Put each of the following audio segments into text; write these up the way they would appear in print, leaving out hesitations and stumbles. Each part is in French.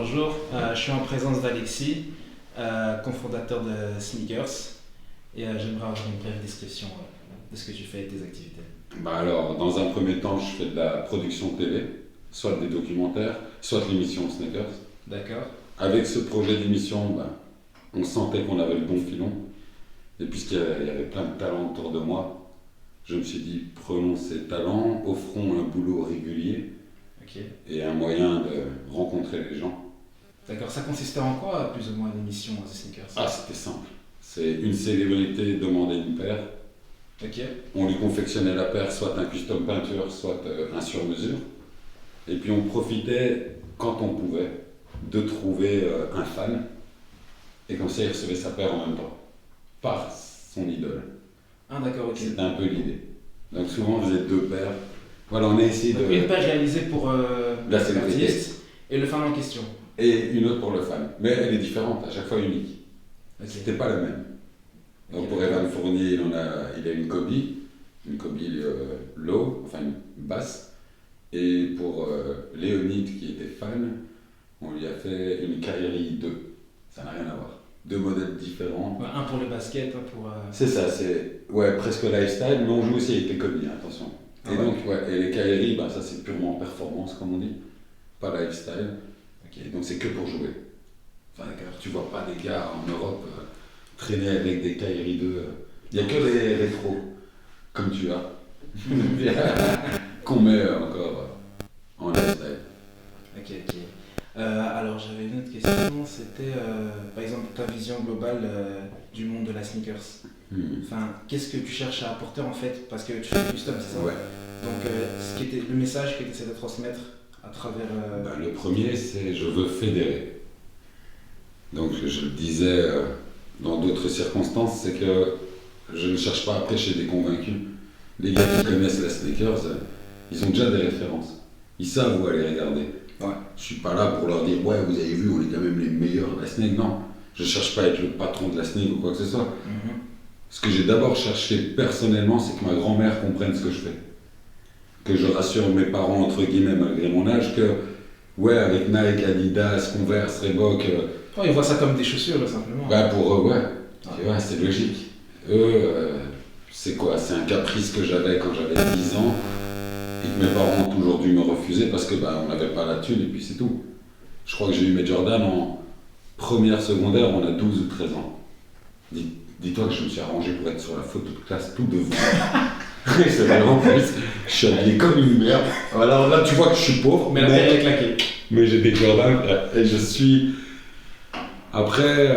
bonjour. Je suis en présence d'Alexis, cofondateur de Sneakers, et j'aimerais avoir une brève description de ce que tu fais et tes activités. Alors, dans un premier temps, je fais de la production TV, soit des documentaires, soit de l'émission Sneakers. D'accord. Avec ce projet d'émission, on sentait qu'on avait le bon filon. Et puisqu'il y avait plein de talents autour de moi, je me suis dit, prenons ces talents, offrons un boulot régulier et un moyen de rencontrer les gens. D'accord. Ça consistait en quoi, plus ou moins, l'émission The Sneakers? C'était simple. C'est une célébrité demandait une paire. On lui confectionnait la paire, soit un custom peinture, soit un sur-mesure. Et puis on profitait, quand on pouvait, de trouver un fan. Et comme ça, il recevait sa paire en même temps, par son idole. Ah d'accord, C'était un peu l'idée. Donc souvent, on faisait deux paires. Voilà, on a essayé de... Une page réalisée pour la célébrité l'artiste et le fan en question. Et une autre pour le fan. Mais elle est différente, à chaque fois unique. C'était pas la même. Donc pour Evan Fournier, il a une Kobe low, enfin une basse. Et pour Léonide, qui était fan, on lui a fait une Kyrie 2. Ça n'a rien à voir. Deux modèles différents. Ouais, un pour le basket, un pour... C'est ça, c'est presque lifestyle, mais on joue aussi avec les Kobe, attention. Et donc, et les Kyrie, ça c'est purement performance, comme on dit, pas lifestyle. Et donc c'est que pour jouer. Enfin, tu vois pas des gars en Europe traîner avec des Kyrie 2. Il n'y a que les rétros, comme tu as, qu'on met encore en lifestyle. Alors j'avais une autre question, c'était par exemple ta vision globale du monde de la sneakers. Enfin, qu'est-ce que tu cherches à apporter en fait? Parce que tu fais du custom, c'est ça? Ouais. Donc le message que tu essaies de transmettre à travers... Le premier, c'est je veux fédérer. Donc je le disais dans d'autres circonstances, c'est que je ne cherche pas à prêcher des convaincus. Les gars qui connaissent la sneakers, ils ont déjà des références. Ils savent où aller regarder. Je suis pas là pour leur dire ouais, vous avez vu, on est quand même les meilleurs de la snake. Non, je cherche pas à être le patron de la snake ou quoi que ce soit. Ce que j'ai d'abord cherché personnellement, c'est que ma grand-mère comprenne ce que je fais. Que je rassure mes parents, entre guillemets, malgré mon âge, que avec Nike, Adidas, Converse, Reebok... ils voient ça comme des chaussures, simplement. Pour eux, c'est logique. C'est quoi? C'est un caprice que j'avais quand j'avais 10 ans et que mes parents ont toujours dû me refuser parce que on n'avait pas la thune et puis c'est tout. Je crois que j'ai eu mes Jordan en première secondaire, on a 12 ou 13 ans. Dis-toi que je me suis arrangé pour être sur la photo de classe tout devant. C'est vraiment plus. Je suis habillé comme une merde. Alors là, tu vois que je suis pauvre. Mais la paire est claquée. Mais j'ai des Jordan et je suis. Après,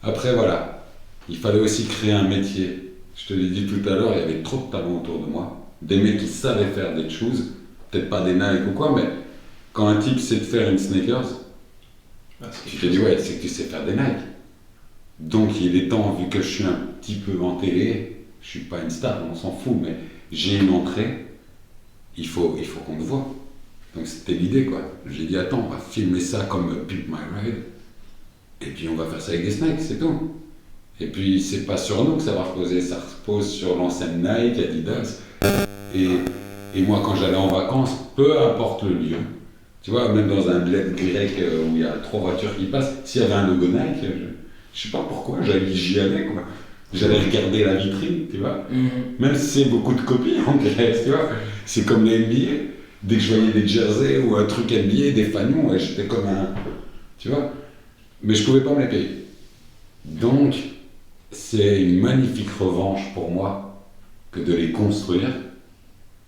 voilà. Il fallait aussi créer un métier. Je te l'ai dit tout à l'heure, il y avait trop de talents autour de moi. Des mecs qui savaient faire des choses. Peut-être pas des Nike ou quoi, mais quand un type sait faire une sneakers, tu te dis c'est que tu sais faire des Nike. Donc il est temps, vu que je suis un petit peu en télé, je suis pas une star, on s'en fout, mais j'ai une entrée, il faut qu'on me voit. Donc c'était l'idée quoi. J'ai dit attends, on va filmer ça comme Pimp My Ride, et puis on va faire ça avec des snakes, c'est tout. Et puis c'est pas sur nous que ça va reposer, ça repose sur l'enseigne Nike, Adidas. Et moi quand j'allais en vacances, peu importe le lieu, tu vois, même dans un bled grec où il y a 3 voitures qui passent, s'il y avait un logo Nike, je sais pas pourquoi, j'y allais quoi. J'allais regarder la vitrine, tu vois. Même si c'est beaucoup de copies en Grèce, tu vois. C'est comme les NBA. Dès que je voyais des jerseys ou un truc NBA, des fanions, j'étais comme un... Tu vois. Mais je pouvais pas me les payer. Donc, c'est une magnifique revanche pour moi que de les construire,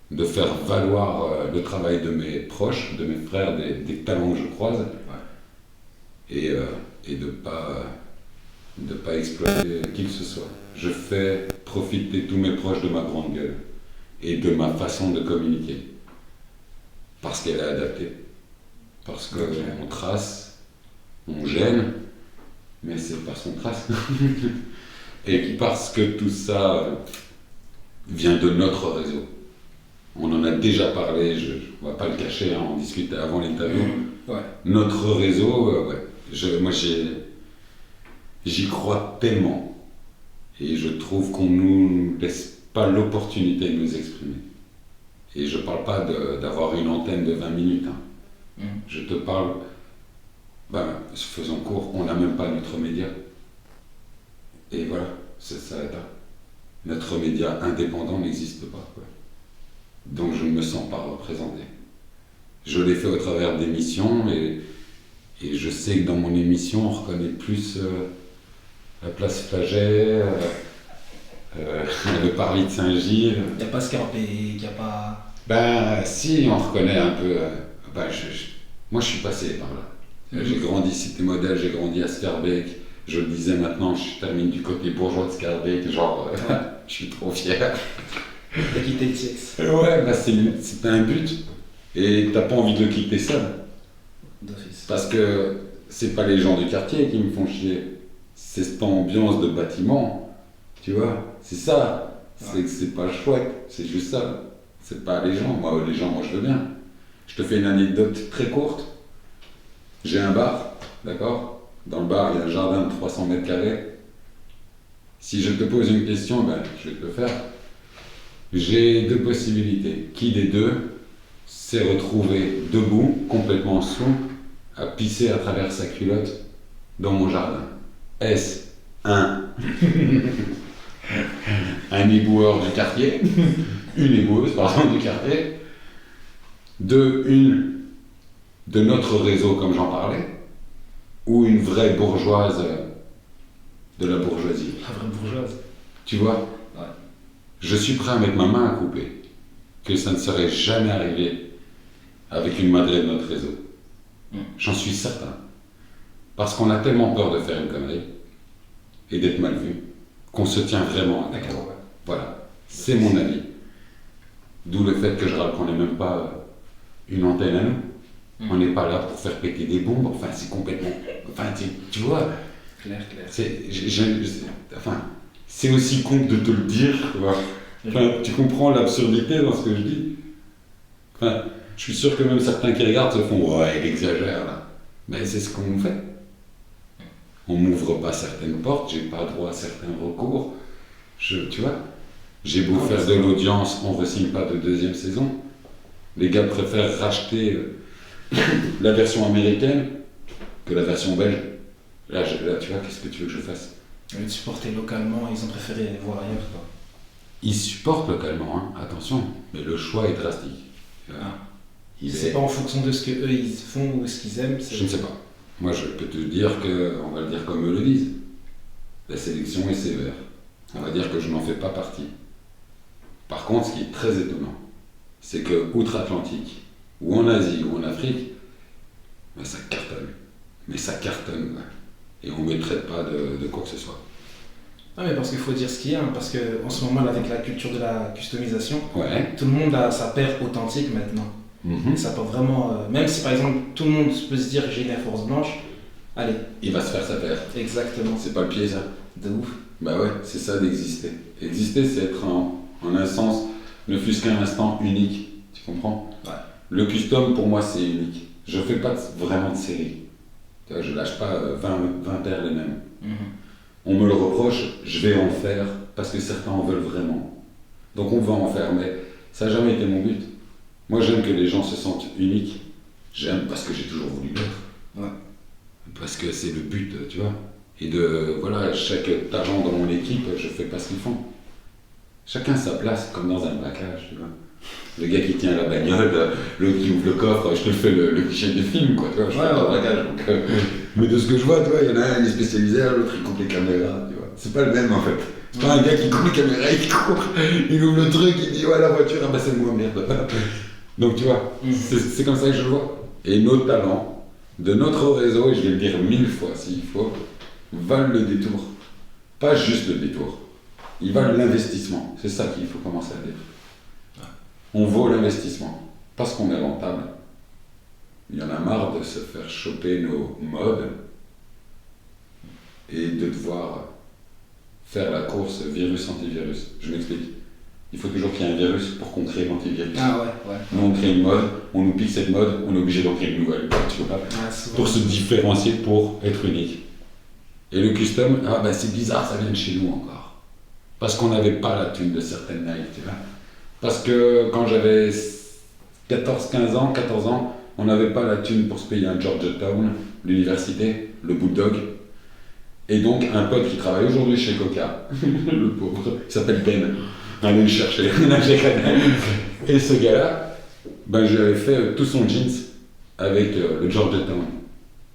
de faire valoir le travail de mes proches, de mes frères, des talents que je croise, et de pas exploiter qui que ce soit. Je fais profiter tous mes proches de ma grande gueule et de ma façon de communiquer. Parce qu'elle est adaptée. Parce qu'on trace, on gêne, mais c'est parce qu'on trace. Et parce que tout ça vient de notre réseau. On en a déjà parlé, on ne va pas le cacher, on discutait avant l'interview. Notre réseau, moi j'y crois tellement. Et je trouve qu'on ne nous laisse pas l'opportunité de nous exprimer. Et je ne parle pas d'avoir une antenne de 20 minutes. Je te parle Ben, faisons court, on n'a même pas notre média. Et voilà, ça s'arrête là. Notre média indépendant n'existe pas, quoi. Donc je ne me sens pas représenté. Je l'ai fait au travers d'émissions et je sais que dans mon émission, on reconnaît plus la place Flaget, le parvis de Saint-Gilles. Il n'y a pas Scarpe, il n'y a pas... Ben si, on reconnaît un peu. Moi je suis passé par là. J'ai grandi Cité Modèle, j'ai grandi à Scarbeck. Je le disais maintenant, je termine du côté bourgeois de Scarbeck, genre je suis trop fier. T'as quitté le TX. Ouais, bah c'est un but. Et t'as pas envie de le quitter seul. D'office. Parce que c'est pas les gens du quartier qui me font chier. C'est cette ambiance de bâtiment. Tu vois, c'est ça. C'est que c'est pas chouette, c'est juste ça. C'est pas les gens. Moi, je veux bien. Je te fais une anecdote très courte. J'ai un bar, d'accord? Dans le bar, il y a un jardin de 300 mètres carrés. Si je te pose une question, ben, je vais te le faire. J'ai deux possibilités. Qui des deux s'est retrouvé debout, complètement sous, à pisser à travers sa culotte dans mon jardin? Est-ce un éboueur du quartier, une éboueuse, pardon, du quartier, une de notre réseau, comme j'en parlais, ou une vraie bourgeoise de la bourgeoisie? La vraie bourgeoise. Tu vois? Ouais. Je suis prêt à mettre ma main à couper que ça ne serait jamais arrivé avec une madeleine de notre réseau. J'en suis certain. Parce qu'on a tellement peur de faire une connerie et d'être mal vu qu'on se tient vraiment à l'écart. Ouais. Voilà, c'est mon avis. D'où le fait que je rappelle qu'on n'est même pas une antenne à nous. On n'est pas là pour faire péter des bombes. Enfin, c'est complètement... Enfin, tu vois... Clair. C'est aussi con de te le dire, quoi. Enfin, tu comprends l'absurdité dans ce que je dis. Enfin, je suis sûr que même certains qui regardent se font « Ouais, il exagère, là ». Mais c'est ce qu'on fait. On m'ouvre pas certaines portes, j'ai pas droit à certains recours. Tu vois, j'ai beau faire de l'audience, on ne re-signe pas de deuxième saison. Les gars préfèrent racheter la version américaine que la version belge. Là, tu vois, qu'est-ce que tu veux que je fasse? Au lieu de supporter localement, ils ont préféré aller voir ailleurs, quoi. Ils supportent localement, hein, attention, mais le choix est drastique. C'est pas en fonction de ce qu'eux ils font ou ce qu'ils aiment. Je ne sais pas. Moi, je peux te dire que, on va le dire comme eux le disent, la sélection est sévère. On va dire que je n'en fais pas partie. Par contre, ce qui est très étonnant, c'est que outre-Atlantique, ou en Asie, ou en Afrique, ben, ça cartonne. Mais ça cartonne, ouais. Et on ne me traite pas de quoi que ce soit. Ah mais parce qu'il faut dire ce qu'il y a, hein, parce qu'en ce moment là, avec la culture de la customisation, Ouais. tout le monde a sa paire authentique maintenant. Et ça peut vraiment, même si par exemple tout le monde peut se dire j'ai une Air Force blanche, allez. Il va se faire sa paire. Exactement. C'est pas le pied, ça. De ouf. Bah ouais, c'est ça d'exister. Exister, c'est être en un sens, ne fût-ce qu'un instant unique. Tu comprends? Ouais. Le custom, pour moi, c'est unique. Je fais pas vraiment de série. Tu vois, je lâche pas 20 paires les mêmes. On me le reproche, je vais en faire parce que certains en veulent vraiment. Donc on va en faire, mais ça n'a jamais été mon but. Moi, j'aime que les gens se sentent uniques. J'aime parce que j'ai toujours voulu l'être. Ouais. Parce que c'est le but, tu vois. Et voilà, chaque talent dans mon équipe, je fais pas ce qu'ils font. Chacun sa place, comme dans un braquage, tu vois. Le gars qui tient la bagnole, l'autre qui ouvre le coffre, je te fais le cliché du film, quoi, tu vois. Je fais pas de braquage. Donc, mais de ce que je vois, tu vois, il y en a un, il est spécialisé, l'autre, il coupe les caméras, tu vois. C'est pas le même, en fait. C'est pas un gars qui coupe les caméras, il court, il ouvre le truc, il dit, ouais, la voiture, ah bah c'est moi, merde. Donc, tu vois, c'est comme ça que je le vois. Et nos talents, de notre réseau, et je vais le dire 1000 fois s'il faut, valent le détour. Pas juste le détour. Ils valent l'investissement. C'est ça qu'il faut commencer à dire. On vaut l'investissement. Parce qu'on est rentable. Il y en a marre de se faire choper nos modes et de devoir faire la course virus-antivirus. Je m'explique. Il faut toujours qu'il y ait un virus pour qu'on crée l'antivirus. Ah ouais. Nous, on crée une mode, on nous pique cette mode, on est obligé d'en créer une nouvelle. Tu vois, pour se différencier, pour être unique. Et le custom, c'est bizarre, ça vient de chez nous encore. Parce qu'on n'avait pas la thune de certaines Nike, tu vois. Parce que quand j'avais 14 ans, on n'avait pas la thune pour se payer un Georgetown, l'université, le Bulldog. Et donc, un pote qui travaille aujourd'hui chez Coca, le pauvre, il s'appelle Ben, allez le chercher. Et ce gars-là, ben, j'avais fait tout son jeans avec le Georgetown.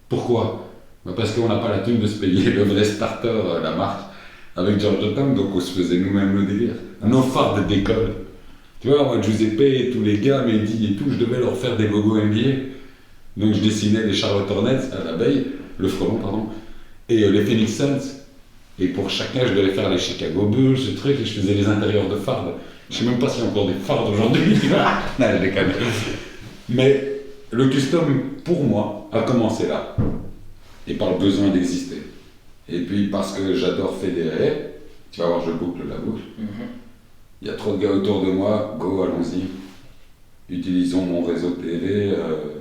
Pourquoi? Ben, parce qu'on n'a pas la thune de se payer le vrai starter, la marque, avec Georgetown, donc on se faisait nous-mêmes le délire. Nos fardes d'école. Tu vois, moi, Giuseppe et tous les gars, Mehdi et tout, je devais leur faire des logos NBA. Donc je dessinais les Charlotte Hornets à l'abeille, le frelon, pardon, et les Phoenix Suns. Et pour chacun, je devais faire les Chicago Bulls, ce truc, et je faisais les intérieurs de fardes. Je sais même pas s'il y a encore des fardes aujourd'hui. Non, je déconne. Mais le custom, pour moi, a commencé là. Et par le besoin d'exister. Et puis parce que j'adore fédérer, tu vas voir, je boucle la boucle. Il y a trop de gars autour de moi, go, allons-y. Utilisons mon réseau TV,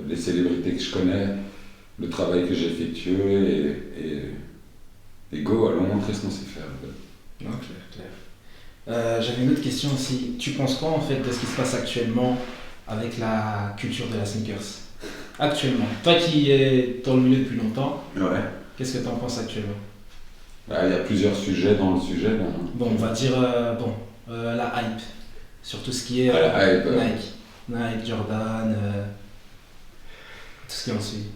les célébrités que je connais, le travail que j'ai effectué, et go, allons montrer ce qu'on sait faire. Non, clair. J'avais une autre question aussi. Tu penses quoi en fait de ce qui se passe actuellement avec la culture de la sneakers? Actuellement. Toi qui es dans le milieu depuis longtemps, Ouais. qu'est-ce que tu en penses actuellement? Bah, il y a plusieurs sujets dans le sujet. Là. Bon, on va dire la hype. Sur tout ce qui est La hype, Nike, Jordan, tout ce qui en suit.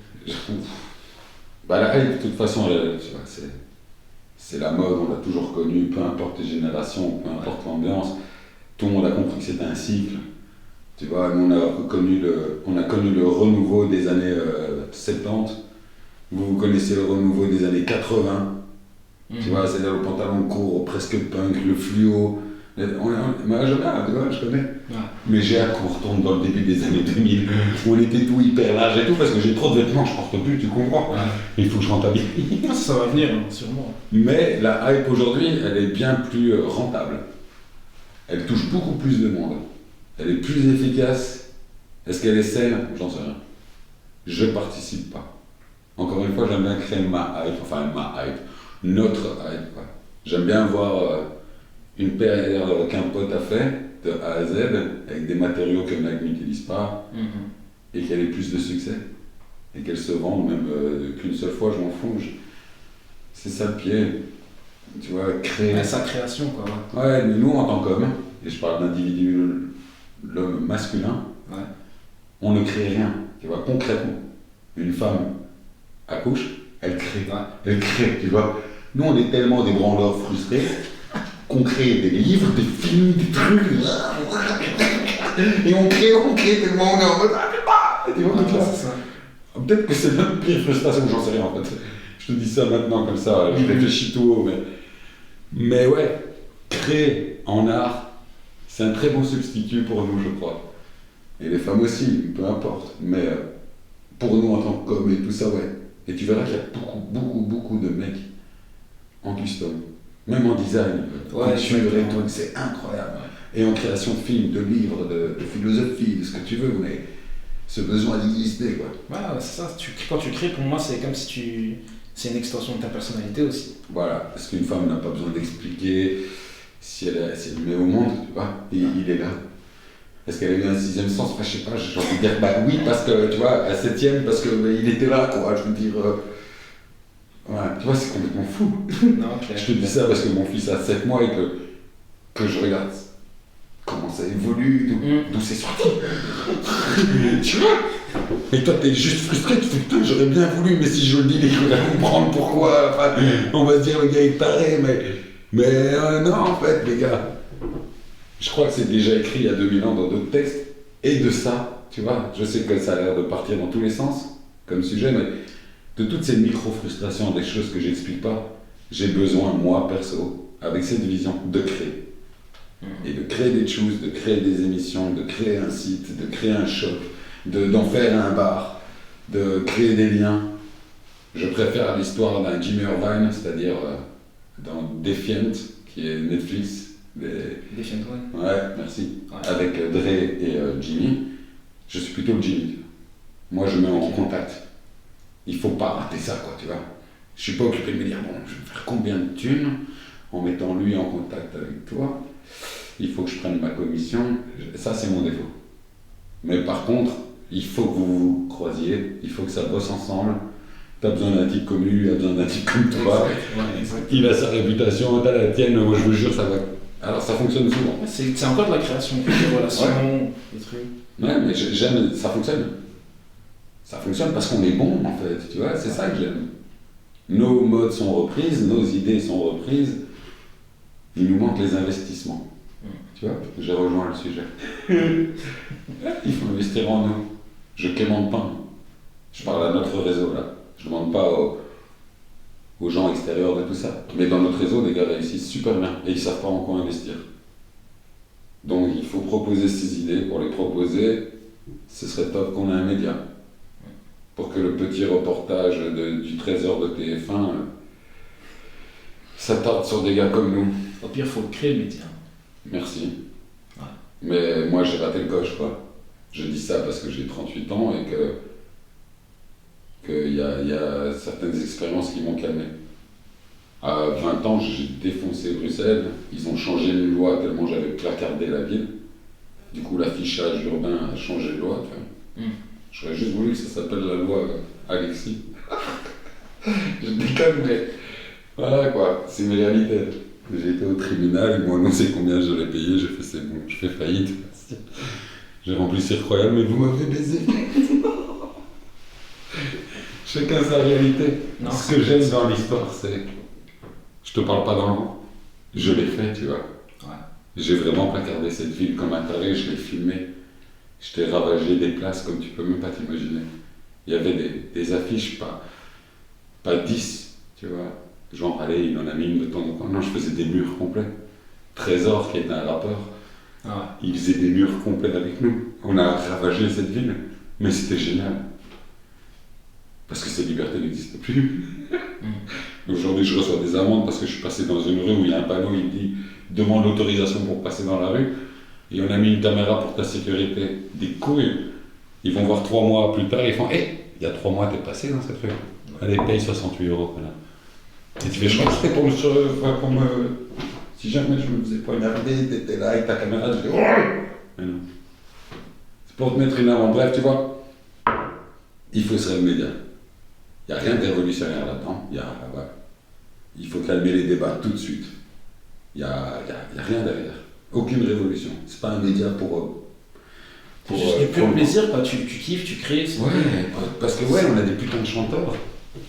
Bah, la hype, de toute façon, tu vois, c'est la mode, on l'a toujours connue, peu importe les générations, peu importe l'ambiance. Tout le monde a compris que c'était un cycle. Tu vois, nous on a connu le renouveau des années 70. Vous connaissez le renouveau des années 80. Tu vois, c'est-à-dire le pantalon court, presque punk, le fluo. Moi, je connais. Ouais. Mais j'ai hâte qu'on retourne dans le début des années 2000, où on était tout hyper large et tout, parce que j'ai trop de vêtements, je porte plus, tu comprends. Ouais. Il faut que je rentabilise. Ça va venir, sûrement. Mais la hype aujourd'hui, elle est bien plus rentable. Elle touche beaucoup plus de monde. Elle est plus efficace. Est-ce qu'elle est saine? J'en sais rien. Je participe pas. Encore une fois, j'aime bien créer notre hype. Quoi. J'aime bien voir une paire qu'un pote a fait, de A à Z, avec des matériaux que Nike n'utilise pas, et qu'elle ait plus de succès. Et qu'elle se vende même qu'une seule fois, je m'en fous. C'est ça le pied. Tu vois, créer. Ouais, sa création, quoi. Ouais, mais nous, en tant qu'hommes, et je parle d'individu, l'homme masculin, Ouais. on ne crée rien. Tu vois, concrètement. Une femme accouche, elle crée. Ouais. Elle crée, tu vois. Nous, on est tellement des branleurs frustrés qu'on crée des livres, des films, des trucs. Et on crée tellement on est en mode. Tu vois, donc là, c'est ça. peut-être que c'est notre pire frustration, j'en sais rien en fait. Je te dis ça maintenant comme ça, je réfléchis tout haut, mais ouais, créer en art, c'est un très bon substitut pour nous, je crois. Et les femmes aussi, peu importe. Mais pour nous en tant qu'hommes et tout ça, ouais. Et tu verras qu'il y a beaucoup de mecs en custom. Même en design, couture et tout, c'est incroyable. Et en création de films, de livres, de philosophie, de ce que tu veux, mais ce besoin d'exister, quoi. Ouais, c'est ça. Quand tu crées, pour moi, c'est comme si c'est une extension de ta personnalité aussi. Voilà, parce qu'une femme n'a pas besoin d'expliquer si elle le met au monde, tu vois, et il est là. Est-ce qu'elle a eu un sixième sens? Enfin, je sais pas, j'ai envie de dire, bah oui, parce que, tu vois, un septième, parce qu'il était là, quoi, je veux dire... Ouais, tu vois, c'est complètement fou. Non, okay. Je te dis ça parce que mon fils a 7 mois et que je regarde comment ça évolue, d'où c'est sorti. Tu vois? Et toi, t'es juste frustré, tu fais putain, j'aurais bien voulu, mais si je le dis, les gens vont comprendre pourquoi. Enfin, on va se dire, le gars est taré, mais non, en fait, les gars. Je crois que c'est déjà écrit il y a 2000 ans dans d'autres textes. Et de ça, tu vois, je sais que ça a l'air de partir dans tous les sens, comme sujet, mais de toutes ces micro-frustrations, des choses que j'explique pas, j'ai besoin, moi, perso, avec cette vision, de créer. Et de créer des choses, de créer des émissions, de créer un site, de créer un shop, d'en faire un bar, de créer des liens. Je préfère l'histoire d'un Jimmy Irvine, c'est-à-dire dans Defiant, qui est Netflix. Defiant One. Ouais, merci. Ouais. Avec Dre et Jimmy. Je suis plutôt le Jimmy. Moi, je mets en contact. Il faut pas rater ça, quoi, tu vois. Je suis pas occupé de me dire, bon, je vais faire combien de thunes en mettant lui en contact avec toi. Il faut que je prenne ma commission. Ça, c'est mon défaut. Mais par contre, Il faut que vous vous croisiez, il faut que ça bosse ensemble. T'as besoin d'un type comme lui, il a besoin d'un type comme toi. Exact. Il a sa réputation, t'as la tienne, moi je vous jure, ça va. Alors ça fonctionne souvent. C'est encore de la création, des relations, des trucs. Ouais, mais j'aime, ça fonctionne. Ça fonctionne parce qu'on est bon en fait, tu vois, c'est ça que j'aime. Nos modes sont reprises, nos idées sont reprises, il nous manque les investissements. Tu vois, j'ai rejoint le sujet. Il faut investir en nous. Je ne quémande pas. Je parle à notre réseau là. Je ne demande pas aux gens extérieurs de tout ça. Mais dans notre réseau, les gars réussissent super bien et ils ne savent pas en quoi investir. Donc il faut proposer ces idées. Pour les proposer, ce serait top qu'on ait un média. Pour que le petit reportage du trésor de TF1 s'attarde sur des gars comme nous. Au pire, il faut créer le média. Merci. Ouais. Mais moi j'ai raté le coche quoi. Je dis ça parce que j'ai 38 ans et qu'il y a certaines expériences qui m'ont calmé. À 20 ans, j'ai défoncé Bruxelles. Ils ont changé une loi tellement j'avais placardé la ville. Du coup, l'affichage urbain a changé de loi. Tu vois. J'aurais juste voulu que ça s'appelle la loi Alexis. Je déconne, mais voilà quoi, c'est une réalité. J'ai été au tribunal, ils m'ont annoncé combien j'allais payer, j'ai fait c'est bon, je fais faillite. J'ai rempli Cirque Royal, mais vous m'avez baisé. Chacun sa réalité. Non, ce que j'aime dans l'histoire, c'est. Je te parle pas dans le vent. Je l'ai fait, tu vois. Ouais. J'ai vraiment placardé cette ville comme un taré, je l'ai filmé. Je t'ai ravagé des places comme tu peux même pas t'imaginer. Il y avait des affiches, pas 10, tu vois. Genre, allez, il en a mis une de temps en temps. Non, je faisais des murs complets. Trésor, qui était un rappeur, il faisait des murs complets avec nous. On a ravagé cette ville, mais c'était génial. Parce que cette liberté n'existe plus. Aujourd'hui, je reçois des amendes parce que je suis passé dans une rue où il y a un panneau, il dit « Demande l'autorisation pour passer dans la rue ». Et on a mis une caméra pour ta sécurité. Des couilles. Ils vont voir 3 mois plus tard, ils font « Hé, il y a 3 mois, t'es passé dans cette rue. Allez, paye 68 €. Voilà. » Et tu fais « Je crois que c'était pour me... Si jamais je me faisais pas énerver, t'étais là avec ta caméra, tu fais « Oh !» Mais non. C'est pour te mettre une amende. Bref, tu vois, il faut se média. Il n'y a rien de révolutionnaire là-dedans. Il faut calmer les débats tout de suite. Il n'y a rien derrière. Aucune révolution. C'est pas un média pour juste du pur plaisir, quoi. Tu kiffes, tu crées. Ouais, parce que on a des putains de chanteurs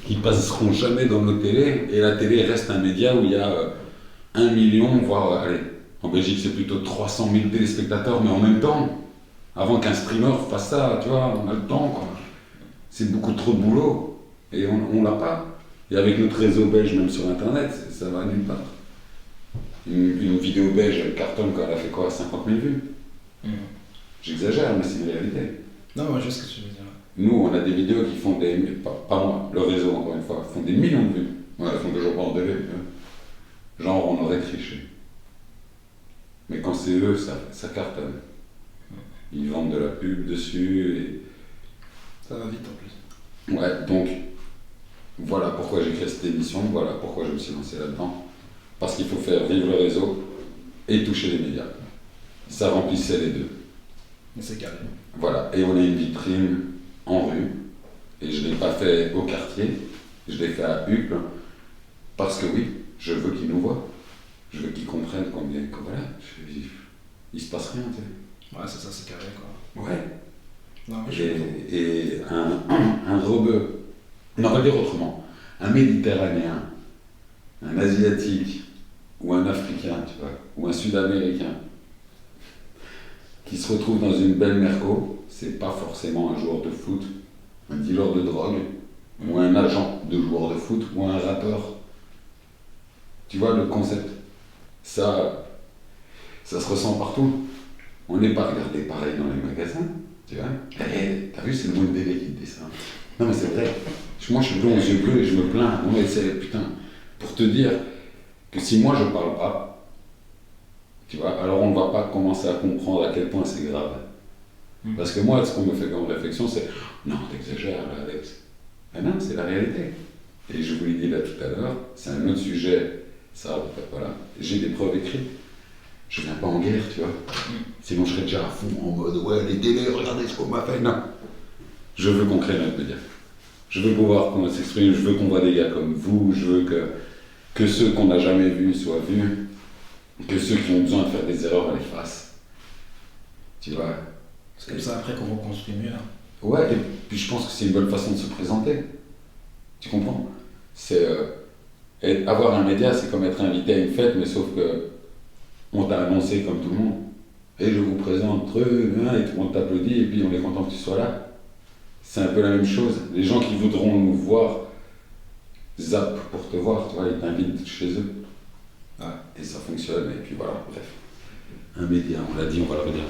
qui passeront jamais dans nos télés. Et la télé reste un média où il y a 1 million, voire, allez, en Belgique c'est plutôt 300 000 téléspectateurs, mais en même temps, avant qu'un streamer fasse ça, tu vois, on a le temps, quoi. C'est beaucoup trop de boulot. Et on l'a pas. Et avec notre réseau belge, même sur internet, ça va nulle part. Une vidéo belge, elle cartonne quand elle a fait quoi, 50 000 vues. J'exagère, mais c'est une réalité. Non, moi je sais ce que tu veux dire. Nous, on a des vidéos qui font des. Pas moi, le réseau, encore une fois, font des millions de vues. Ouais, elles font toujours pas en télé. Genre, on aurait triché. Mais quand c'est eux, ça cartonne. Ils vendent de la pub dessus et. Ça va vite en plus. Ouais, donc, voilà pourquoi j'ai créé cette émission, voilà pourquoi je me suis lancé là-dedans. Parce qu'il faut faire vivre le réseau et toucher les médias. Ça remplissait les deux. Mais c'est carré. Voilà, et on a une vitrine en rue. Et je ne l'ai pas fait au quartier, je l'ai fait à Uccle. Parce que oui, je veux qu'ils nous voient. Je veux qu'ils comprennent que voilà, il se passe rien, tu sais. Ouais, c'est ça, c'est carré, quoi. Ouais. Non, Et un rebeu, on va dire autrement, un Méditerranéen, un Asiatique, ou un Africain, tu vois, ou un Sud-Américain, qui se retrouve dans une belle merco, c'est pas forcément un joueur de foot, un dealer de drogue, ou un agent de joueur de foot, ou un rappeur. Tu vois le concept, ça se ressent partout. On n'est pas regardé pareil dans les magasins. Tu vois, t'as vu, c'est le monde bébé qui te dit ça. Non mais c'est vrai. Moi je suis blond aux yeux bleus et je me plains. Non mais c'est putain. Pour te dire que si moi je parle pas, tu vois, alors on ne va pas commencer à comprendre à quel point c'est grave. Parce que moi, ce qu'on me fait comme réflexion, c'est non, t'exagères là, Alex. Ben non, c'est la réalité. Et je vous l'ai dit là tout à l'heure, c'est un autre sujet. Ça, voilà. J'ai des preuves écrites. Je viens pas en guerre, tu vois. Sinon, je serais déjà à fond en mode, ouais, les télés, regardez ce qu'on m'a fait. Non. Je veux qu'on crée notre média. Je veux pouvoir qu'on s'exprime, je veux qu'on voit des gars comme vous, je veux que ceux qu'on n'a jamais vus soient vus, que ceux qui ont besoin de faire des erreurs, les fassent. Tu vois. C'est comme ça après qu'on reconstruit mieux. Hein. Ouais, et puis je pense que c'est une bonne façon de se présenter. Tu comprends? C'est avoir un média, c'est comme être invité à une fête, mais sauf que on t'a annoncé comme tout le monde. Et je vous présente truc, hein, et tout le monde t'applaudit, et puis on est content que tu sois là. C'est un peu la même chose. Les gens qui voudront nous voir zappent pour te voir, tu vois, ils t'invitent chez eux. Ouais, et ça fonctionne, et puis voilà, bref. Un média, on l'a dit, on va le redire.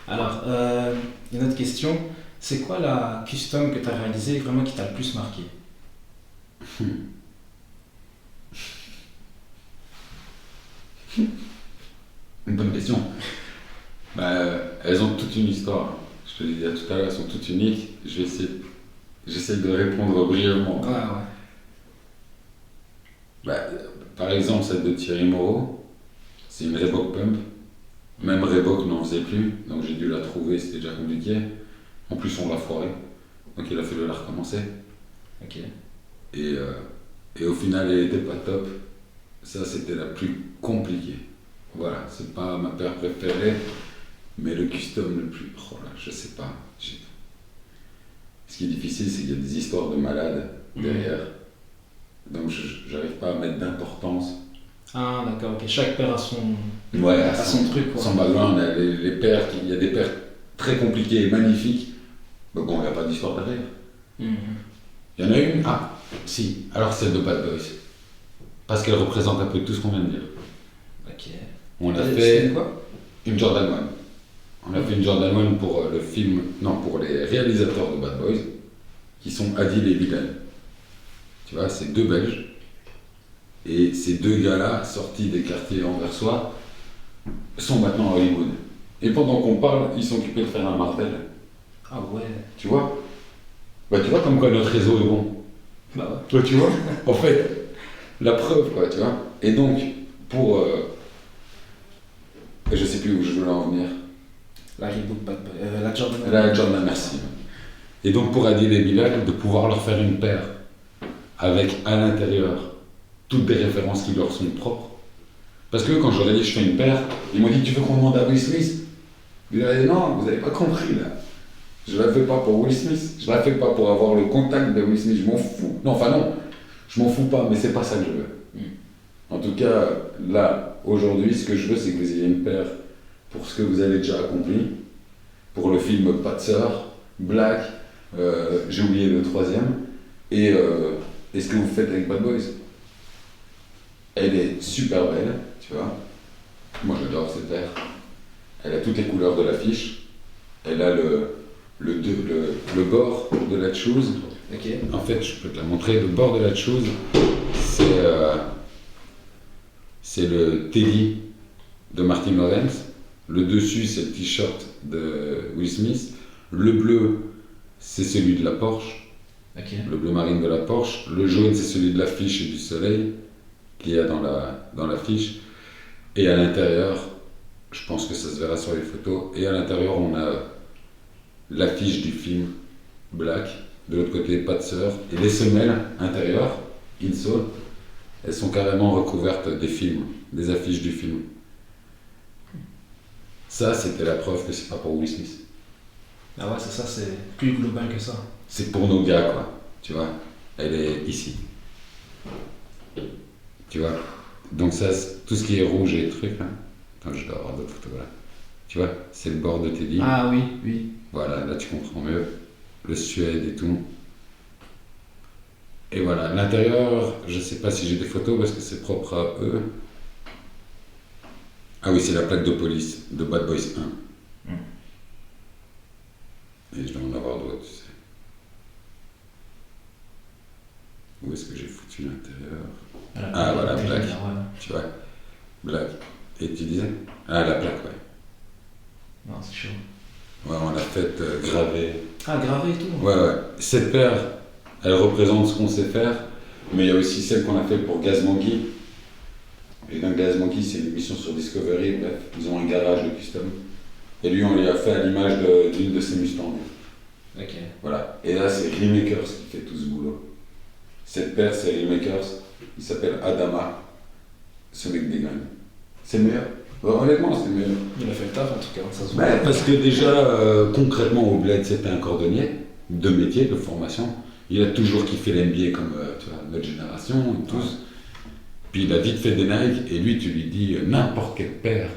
Alors, une autre question, c'est quoi la custom que tu as réalisée vraiment qui t'a le plus marqué? Une bonne question. Elles ont toute une histoire. Je te l'ai dit tout à l'heure, elles sont toutes uniques. J'essaie de répondre brièvement. Ouais. Par exemple, celle de Thierry Moreau, c'est une Reebok Pump. Même Reebok n'en faisait plus, donc j'ai dû la trouver, c'était déjà compliqué. En plus, on l'a foiré, donc il a fallu la recommencer. Ok. Et au final, elle était pas top. Ça, c'était la plus compliquée. Voilà, c'est pas ma paire préférée, mais le custom le plus. Oh là, je sais pas. Ce qui est difficile, c'est qu'il y a des histoires de malades derrière. Donc, j'arrive pas à mettre d'importance. Ah, d'accord, ok. Chaque paire a son, ouais, son truc. Quoi. Son background, les paires, il y a des paires très compliquées et magnifiques. Mais bon, il n'y a pas d'histoire derrière. Il y en a une. Ah, si. Alors, celle de Bad Boys. Parce qu'elle représente un peu tout ce qu'on vient de dire. Ok. On a fait quoi une Jordan 1. On a fait une Jordan 1 pour le film, non, pour les réalisateurs de Bad Boys, qui sont Adil et Bilal. Tu vois, c'est deux Belges. Et ces deux gars-là, sortis des quartiers anversois, sont maintenant à Hollywood. Et pendant qu'on parle, ils sont occupés de faire un Marvel. Ah ouais. Tu vois? Tu vois comme quoi notre réseau est bon. Bah ouais. Toi, tu vois? En fait, la preuve, quoi, tu vois? Et donc, pour... je sais plus où je veux en venir. La Reebok Bad Boy, la Jordan. La Jordan, merci. Et donc, pour Adil et Bilal, de pouvoir leur faire une paire avec à l'intérieur toutes des références qui leur sont propres. Parce que quand je leur ai dit je fais une paire, ils m'ont dit tu veux qu'on demande à Will Smith? Je leur ai dit non, vous n'avez pas compris là. Je la fais pas pour Will Smith, je la fais pas pour avoir le contact de Will Smith, je m'en fous. Non, enfin non, je m'en fous pas, mais c'est pas ça que je veux. En tout cas, là, aujourd'hui, ce que je veux, c'est que vous ayez une paire pour ce que vous avez déjà accompli, pour le film Pas de sœur, Black, j'ai oublié le troisième, et ce que vous faites avec Bad Boys. Elle est super belle, tu vois. Moi j'adore cette paire. Elle a toutes les couleurs de l'affiche. Elle a le bord de la chose. Ok. En fait, je peux te la montrer. Le bord de la chose, c'est le Teddy de Martin Lawrence. Le dessus, c'est le t-shirt de Will Smith. Le bleu, c'est celui de la Porsche. Okay. Le bleu marine de la Porsche. Le jaune, c'est celui de l'affiche et du soleil qu'il y a dans l'affiche. Et à l'intérieur, je pense que ça se verra sur les photos, et à l'intérieur, on a l'affiche du film Black. De l'autre côté, Pas de sœur. Et les semelles intérieures, insole, elles sont carrément recouvertes des films, des affiches du film. Ça, c'était la preuve que c'est pas pour Will Smith. Ah ouais, c'est ça, c'est plus global que ça. C'est pour nos gars, quoi. Tu vois, elle est ici. Tu vois. Donc ça, tout ce qui est rouge et trucs, là. Attends, je dois avoir d'autres photos, là. Tu vois, c'est le bord de Teddy. Ah oui. Voilà, là tu comprends mieux. Le suède et tout. Et voilà, l'intérieur, je sais pas si j'ai des photos parce que c'est propre à eux. Ah oui, c'est la plaque de police de Bad Boys 1. Et je dois en avoir d'autres, tu sais. Où est-ce que j'ai foutu l'intérieur? Ah voilà, Black. Ouais. Tu vois, Black. Et tu disais? Ah, la plaque, ouais. Non, c'est chaud. Ouais, on l'a faite gravée. Ah, gravée et tout? Ouais. Cette paire, elle représente ce qu'on sait faire, mais il y a aussi celle qu'on a fait pour Gaz Monkey. Et dans Gaz Monkey, c'est une émission sur Discovery, bref, ils ont un garage de custom. Et lui, on lui a fait à l'image d'une de ses Mustangs. Ok. Voilà. Et là, c'est Remakers qui fait tout ce boulot. Cette paire, c'est Remakers. Il s'appelle Adama. Ce mec dégaine. C'est le meilleur. Honnêtement, c'est le meilleur. Il a fait le taf en tout cas, ça se voit. Parce que déjà, concrètement, au Bled, c'était un cordonnier de métier, de formation. Il a toujours kiffé l'NBA comme tu vois, notre génération, et tous. Puis il a vite fait des Nike, et lui, tu lui dis n'importe quelle paire,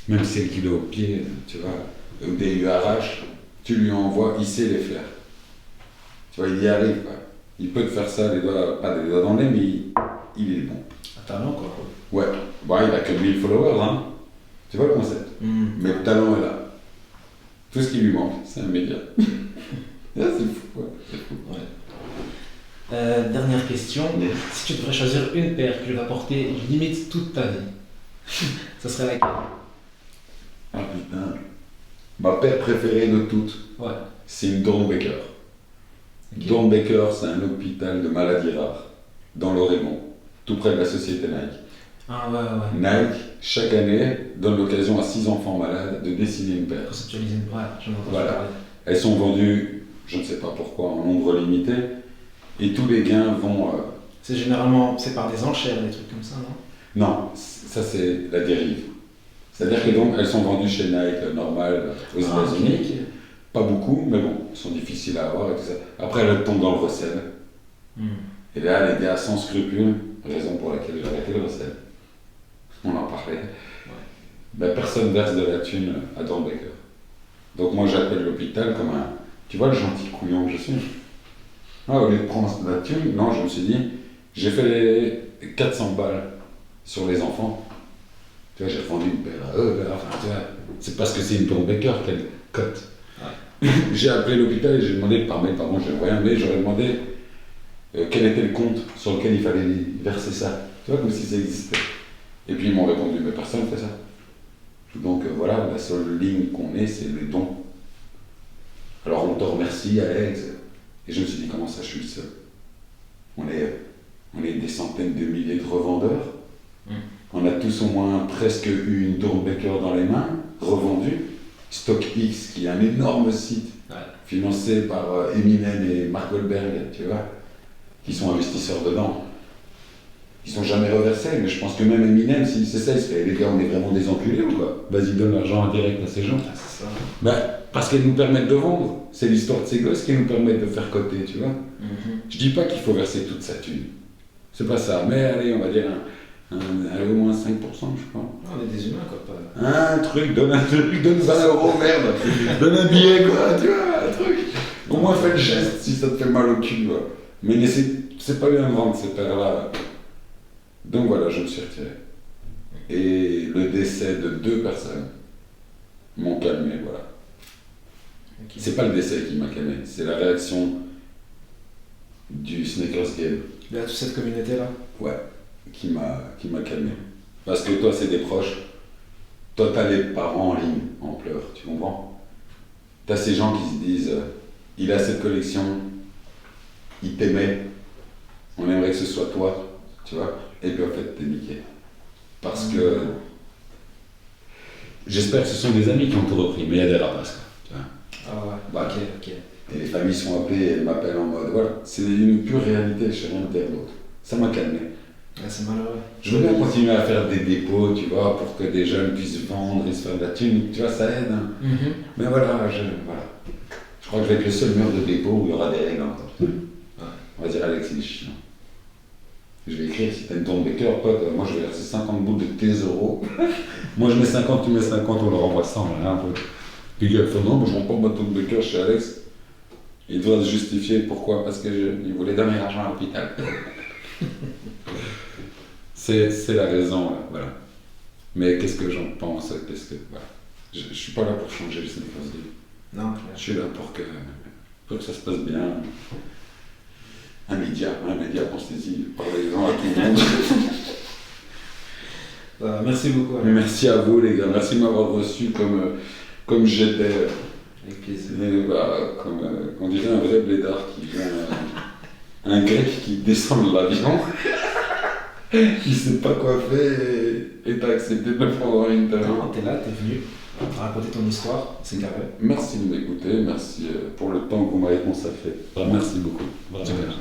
même celle qu'il a au pied, tu vois, ou des URH, tu lui envoies, il sait les faire. Tu vois, il y arrive, quoi. Il peut te faire ça, les doigts, pas des doigts dans le nez, mais il est bon. Un talent quoi. Ouais, bon, il a que 1000 followers, hein. Tu vois le concept. Mais le talent est là. Tout ce qui lui manque, c'est un média. Là, c'est fou, quoi. C'est fou. Ouais. Dernière question. Si tu devrais choisir une paire que tu vas porter limite toute ta vie, ça serait laquelle? Ah putain. Ma paire préférée de toutes, Ouais. c'est une Dornbecker. Ok. Dornbecker, c'est un hôpital de maladies rares, dans l'Oregon, tout près de la société Nike. Ah ouais. Nike, chaque année, donne l'occasion à 6 enfants malades de dessiner une paire. Conceptualiser une. Ouais, j'en entends Voilà. parler. Elles sont vendues, je ne sais pas pourquoi, en nombre limité, et tous les gains vont... C'est généralement, c'est par des enchères, des trucs comme ça, non? Non, ça c'est la dérive. C'est-à-dire que donc, elles sont vendues chez Nike, normal, aux États-Unis. Ok. Pas beaucoup, mais bon, elles sont difficiles à avoir et tout ça. Après, elles tombent dans le recel. Et là, les gars, sans scrupule, raison pour laquelle j'ai arrêté le recel, on en parlait, ben, personne verse de la thune à Dornbecker. Donc moi, j'appelle l'hôpital comme un... Tu vois le gentil couillon que je suis. Au lieu de prendre de la thune, non, je me suis dit, j'ai fait les 400 balles sur les enfants. Tu vois, j'ai vendu une paire à eux, enfin, tu vois, c'est parce que c'est une Dornbecker qu'elle cote. J'ai appelé l'hôpital et j'ai demandé par mail, pardon, j'ai envoyé un mail, j'aurais demandé quel était le compte sur lequel il fallait verser ça. Tu vois, comme si ça existait. Et puis ils m'ont répondu, mais personne ne fait ça. Donc voilà, la seule ligne qu'on ait, c'est les dons. Alors on te remercie, Alex. Et je me suis dit, comment ça, je suis le seul? On est des centaines de milliers de revendeurs. On a tous au moins presque eu une Dornbecker dans les mains, revendue. StockX, qui est un énorme site financé par Eminem et Mark Goldberg, tu vois, qui sont investisseurs dedans. Ils sont jamais reversés, mais je pense que même Eminem, si c'est ça, il se fait, les gars, on est vraiment des enculés ou quoi? Vas-y, donne l'argent en direct à ces gens. Ah, c'est ça. Ben, parce qu'elles nous permettent de vendre. C'est l'histoire de ces gosses qui nous permettent de faire coter, tu vois. Je dis pas qu'il faut verser toute sa thune. C'est pas ça, mais allez, on va dire allez, au moins 5%, je crois. On est des humains, quoi. Pas... Un truc, donne 20 €, merde. Donne un billet, quoi, tu vois, un truc. Au moins fais le geste si ça te fait mal au cul, quoi. Mais c'est pas bien de vendre ces paires-là. Donc voilà, je me suis retiré. Et le décès de 2 personnes m'ont calmé, voilà. Okay. C'est pas le décès qui m'a calmé, c'est la réaction du Sneakers Game. Il y a toute cette communauté-là. Ouais, qui m'a calmé. Parce que toi, c'est des proches. Toi, t'as les parents en ligne, en pleurs, tu comprends? T'as ces gens qui se disent, il a cette collection, il t'aimait, on aimerait que ce soit toi, tu vois? Et puis en fait, t'es niqué. Parce que... J'espère que ce sont des amis qui ont tout repris, mais il y a des rapaces, quoi, tu vois? Ah ouais, Voilà. ok. Et les familles sont appelées, elles m'appellent en mode, voilà, c'est une pure réalité, je sais rien de dire d'autre. Ça m'a calmé. Ouais, c'est malheureux. Je veux bien continuer à faire des dépôts, tu vois, pour que des jeunes puissent vendre et se faire de la thune, tu vois, ça aide. Hein. Mais voilà, je crois que je vais être le seul mur de dépôt où il y aura des règles encore. On va dire Alex, il est chiant. Je vais écrire, si t'as une Dornbecker, pote, moi je vais verser 50 boules de tes euros. Moi je mets 50, tu mets 50, on leur envoie 100, voilà, un peu. Puis le gars fait non, moi je rends pas ma Dornbecker chez Alex. Il doit se justifier pourquoi, parce qu'il voulait donner l'argent à l'hôpital. C'est la raison, voilà. Mais qu'est-ce que j'en pense, voilà. Je suis pas là pour changer le Sneakers Game. Non, je suis là pour que ça se passe bien. Un média, pensez-y, parlez-en à tout le monde. Merci beaucoup. Mais merci à vous les gars, merci de m'avoir reçu comme j'étais. Avec plaisir. Comme on dirait un vrai blédard qui vient, un grec qui descend de l'avion. il sait pas quoi faire et t'as accepté de le prendre en interview. Non, t'es là, t'es venu, t'as raconté ton histoire, c'est carré. Merci de m'écouter, merci pour le temps qu'on m'a consacré. Merci beaucoup. Vraiment. Super.